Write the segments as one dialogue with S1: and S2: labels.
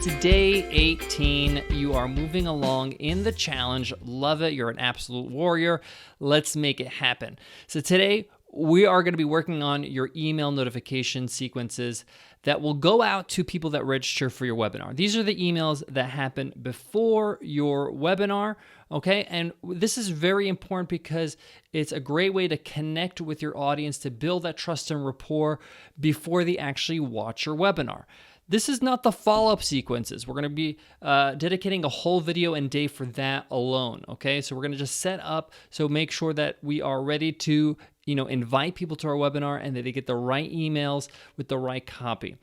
S1: It's day 18. You are moving along in the challenge. Love it. You're an absolute warrior. Let's make it happen. So today we are going to be working on your email notification sequences that will go out to people that register for your webinar. These are the emails that happen before your webinar, okay? And this is very important because it's a great way to connect with your audience, to build that trust and rapport before they actually watch your webinar. This is not the follow-up sequences. We're going to be dedicating a whole video and day for that alone, okay? So we're going to just set up, so make sure that we are ready to invite people to our webinar and that they get the right emails with the right copy.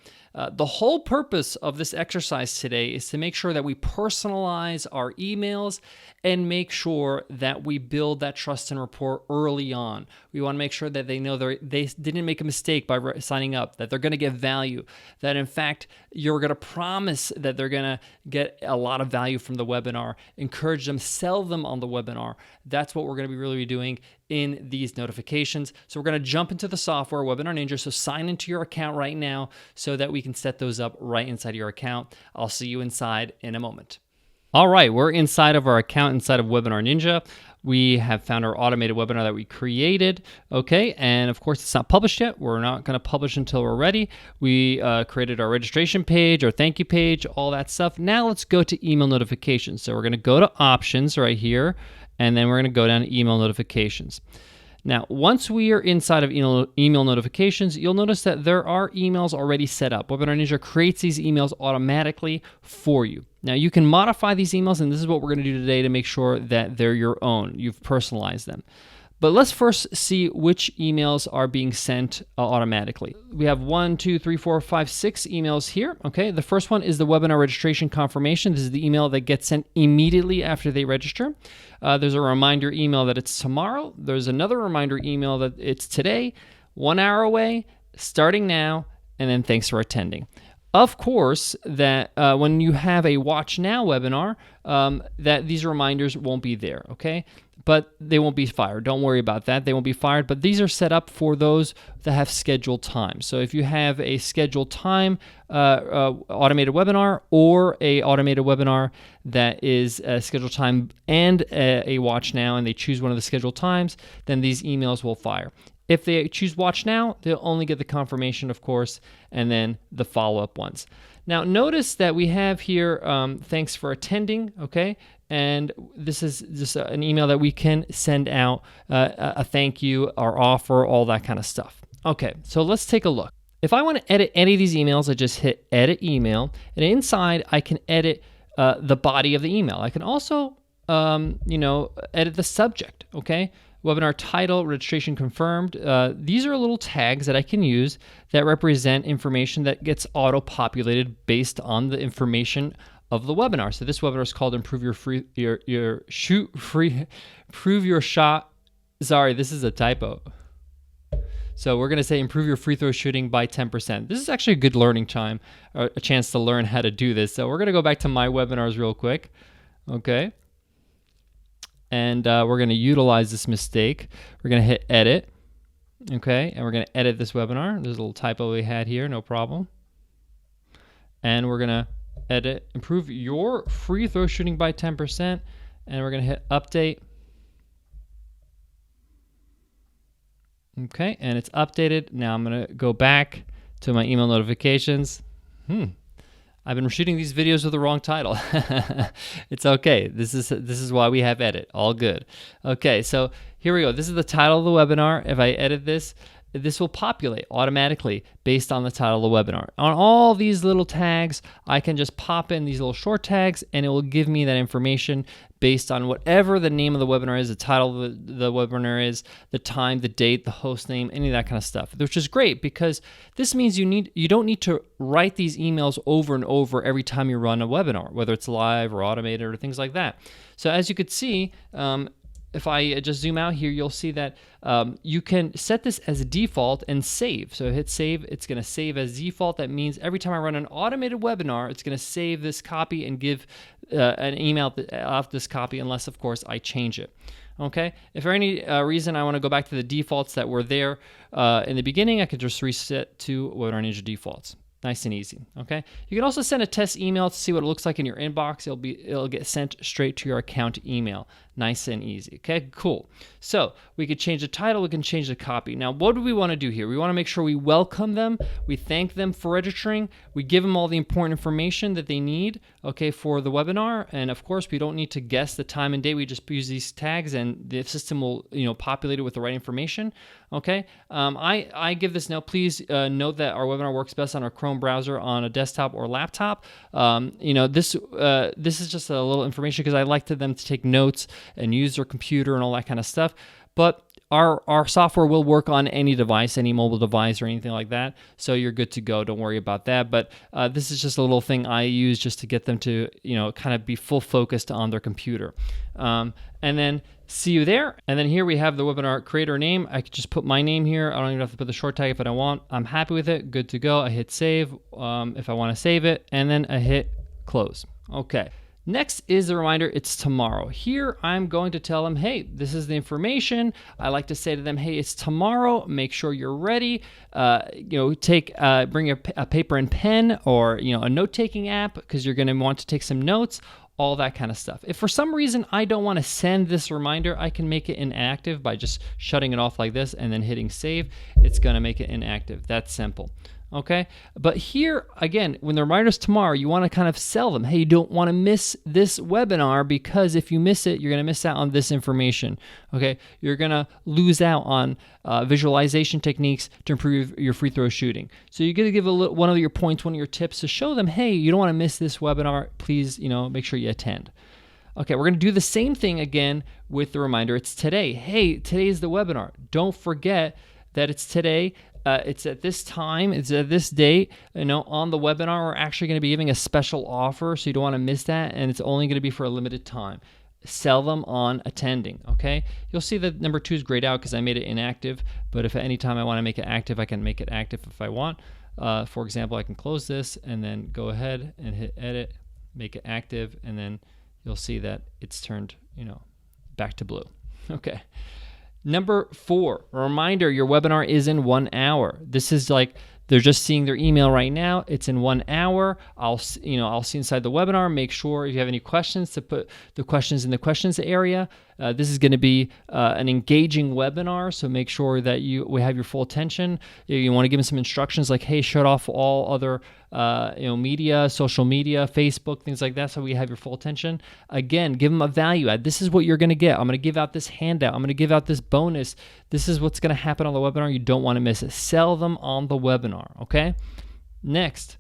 S1: The whole purpose of this exercise today is to make sure that we personalize our emails and make sure that we build that trust and rapport early on. We want to make sure that they know they didn't make a mistake by signing up, that they're going to get value, that in fact, you're going to promise that they're going to get a lot of value from the webinar, encourage them, sell them on the webinar. That's what we're going to be really doing in these notifications. So we're going to jump into the software, WebinarNinja. So sign into your account right now so that we can set those up right inside your account. I'll see you inside in a moment. All right, we're inside of our account inside of WebinarNinja. We have found our automated webinar that we created, okay? And of course, it's not published yet. We're not gonna publish until we're ready. We created our registration page, our thank you page, all that stuff. Now let's go to email notifications. So we're gonna go to options right here, and then we're gonna go down to email notifications. Now, once we are inside of email notifications, you'll notice that there are emails already set up. WebinarNinja creates these emails automatically for you. Now, you can modify these emails, and this is what we're going to do today to make sure that they're your own. You've personalized them. But let's first see which emails are being sent automatically. We have 1, 2, 3, 4, 5, 6 emails here, okay? The first one is the webinar registration confirmation. This is the email that gets sent immediately after they register. There's a reminder email that it's tomorrow. There's another reminder email that it's today, 1 hour away, starting now, and then thanks for attending. Of course, that when you have a Watch Now webinar, that these reminders won't be there, okay? But they won't be fired. Don't worry about that. They won't be fired, but these are set up for those that have scheduled time. So if you have a scheduled time automated webinar or a automated webinar that is a scheduled time and a Watch Now, and they choose one of the scheduled times, then these emails will fire. If they choose Watch Now, they'll only get the confirmation, of course, and then the follow-up ones. Now, notice that we have here, thanks for attending, okay? And this is just an email that we can send out, a thank you, our offer, all that kind of stuff. Okay, so let's take a look. If I want to edit any of these emails, I just hit Edit Email, and inside I can edit the body of the email. I can also, edit the subject, okay? Webinar title, registration confirmed. These are little tags that I can use that represent information that gets auto-populated based on the information of the webinar. So this webinar is called Improve Your Shot. Sorry, this is a typo. So we're gonna say improve your free throw shooting by 10%. This is actually a good learning time, or a chance to learn how to do this. So we're gonna go back to my webinars real quick, okay? And we're going to utilize this mistake. We're going to hit edit, okay? And we're going to edit this webinar. There's a little typo we had here, no problem. And we're going to edit, improve your free throw shooting by 10%. And we're going to hit update. Okay, and it's updated. Now I'm going to go back to my email notifications. I've been shooting these videos with the wrong title. It's okay. This is why we have edit. All good. Okay, so here we go. This is the title of the webinar. If I edit this, this will populate automatically based on the title of the webinar. On all these little tags, I can just pop in these little short tags, and it will give me that information based on whatever the name of the webinar is, the title of the webinar is, the time, the date, the host name, any of that kind of stuff, which is great because this means you don't need to write these emails over and over every time you run a webinar, whether it's live or automated or things like that. So as you could see, if I just zoom out here, you'll see that you can set this as a default and save. So hit save, it's going to save as default. That means every time I run an automated webinar, it's going to save this copy and give an email off this copy, unless, of course, I change it. Okay, if for any reason I want to go back to the defaults that were there in the beginning, I could just reset to WebinarNinja defaults. Nice and easy, okay? You can also send a test email to see what it looks like in your inbox. It'll get sent straight to your account email. Nice and easy, okay? Cool. So we could change the title, we can change the copy. Now, what do we want to do here? We want to make sure we welcome them, we thank them for registering, we give them all the important information that they need, okay, for the webinar. And of course, we don't need to guess the time and date. We just use these tags and the system will, populate it with the right information, okay? I give this note. Please note that our webinar works best on our Chrome browser on a desktop or laptop. This is just a little information because I like them to take notes and use their computer and all that kind of stuff. But our software will work on any device, any mobile device or anything like that. So you're good to go. Don't worry about that. But this is just a little thing I use just to get them to, kind of be full focused on their computer. And then see you there. And then here we have the webinar creator name. I could just put my name here. I don't even have to put the short tag if I don't want. I'm happy with it. Good to go. I hit save if I want to save it. And then I hit close. Okay. Next is the reminder, it's tomorrow. Here, I'm going to tell them, hey, this is the information. I like to say to them, hey, it's tomorrow. Make sure you're ready. Bring a paper and pen or, a note-taking app because you're going to want to take some notes, all that kind of stuff. If for some reason I don't want to send this reminder, I can make it inactive by just shutting it off like this and then hitting save. It's going to make it inactive. That's simple. Okay, but here again, when the reminder's tomorrow, you want to kind of sell them. Hey, you don't want to miss this webinar because if you miss it, you're going to miss out on this information. Okay, you're going to lose out on visualization techniques to improve your free throw shooting. So you're going to give one of your points, one of your tips to show them, hey, you don't want to miss this webinar. Please, make sure you attend. Okay, we're going to do the same thing again with the reminder. It's today. Hey, today is the webinar. Don't forget that it's today. It's at this time, it's at this date, on the webinar, we're actually going to be giving a special offer, so you don't want to miss that, and it's only going to be for a limited time. Sell them on attending, okay? You'll see that number 2 is grayed out because I made it inactive, but if at any time I want to make it active, I can make it active if I want. For example, I can close this and then go ahead and hit edit, make it active, and then you'll see that it's turned, back to blue. Okay. Number 4, a reminder, your webinar is in 1 hour. This is like they're just seeing their email right now. It's in 1 hour. I'll see inside the webinar. Make sure if you have any questions to put the questions in the questions area. This is going to be an engaging webinar, so make sure that we have your full attention. You want to give them some instructions like, hey, shut off all other media, social media, Facebook, things like that, so we have your full attention. Again, give them a value add. This is what you're going to get. I'm going to give out this handout. I'm going to give out this bonus. This is what's going to happen on the webinar. You don't want to miss it. Sell them on the webinar, okay? Next.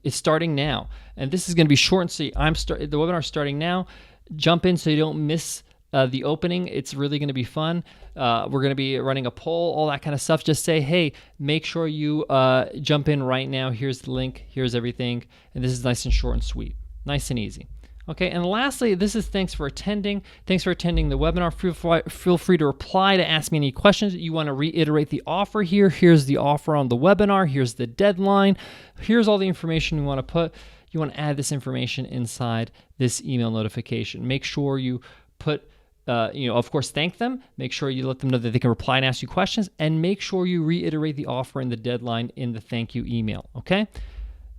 S1: It's starting now, and this is going to be short and sweet. The webinar is starting now. Jump in so you don't miss the opening. It's really going to be fun. We're going to be running a poll, all that kind of stuff. Just say, hey, make sure you jump in right now. Here's the link. Here's everything. And this is nice and short and sweet. Nice and easy. Okay, and lastly, this is thanks for attending. Thanks for attending the webinar. Feel free to reply to ask me any questions. You want to reiterate the offer here. Here's the offer on the webinar. Here's the deadline. Here's all the information you want to put. You want to add this information inside this email notification. Make sure you put, of course, thank them. Make sure you let them know that they can reply and ask you questions. And make sure you reiterate the offer and the deadline in the thank you email, okay?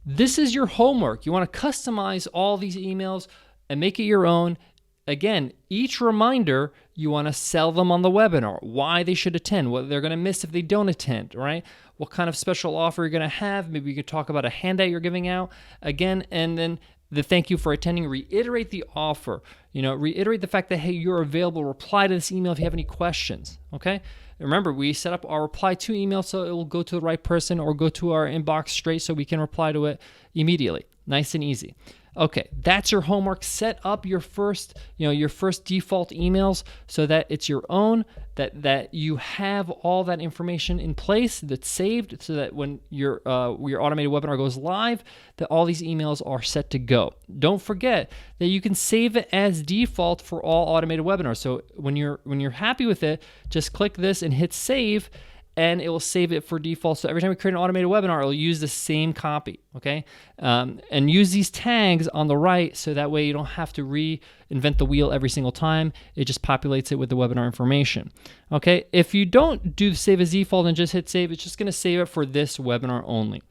S1: This is your homework. You want to customize all these emails and make it your own. Again, each reminder, you want to sell them on the webinar, why they should attend, what they're going to miss if they don't attend, right? What kind of special offer you're going to have. Maybe you could talk about a handout you're giving out. Again, and then the thank you for attending. Reiterate the offer. Reiterate the fact that, hey, you're available. Reply to this email if you have any questions, okay? Remember, we set up our reply to email so it will go to the right person or go to our inbox straight so we can reply to it immediately. Nice and easy. Okay, that's your homework. Set up your first default emails so that it's your own, that you have all that information in place that's saved so that when your automated webinar goes live, that all these emails are set to go. Don't forget that you can save it as default for all automated webinars. So when you're happy with it, just click this and hit save. and it will save it for default. So every time we create an automated webinar, it'll use the same copy, okay? And use these tags on the right so that way you don't have to reinvent the wheel every single time. It just populates it with the webinar information, okay? If you don't do save as default and just hit save, it's just gonna save it for this webinar only.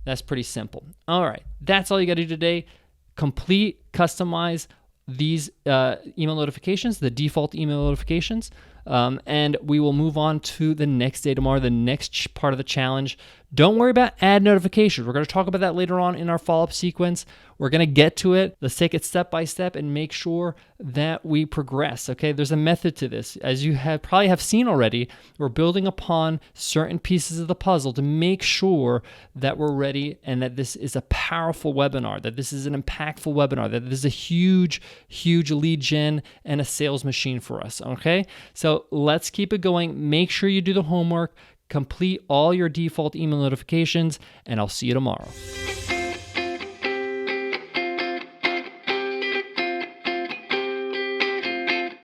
S1: That's pretty simple. All right, that's all you gotta do today. Complete, customize these email notifications, the default email notifications, and we will move on to the next day tomorrow, the next part of the challenge. Don't worry about add notifications. We're going to talk about that later on in our follow-up sequence. We're going to get to it. Let's take it step by step and make sure that we progress, okay? There's a method to this. As you probably have seen already, we're building upon certain pieces of the puzzle to make sure that we're ready and that this is a powerful webinar, that this is an impactful webinar, that this is a huge, huge lead gen and a sales machine for us, okay? So let's keep it going. Make sure you do the homework, complete all your default email notifications, and I'll see you tomorrow.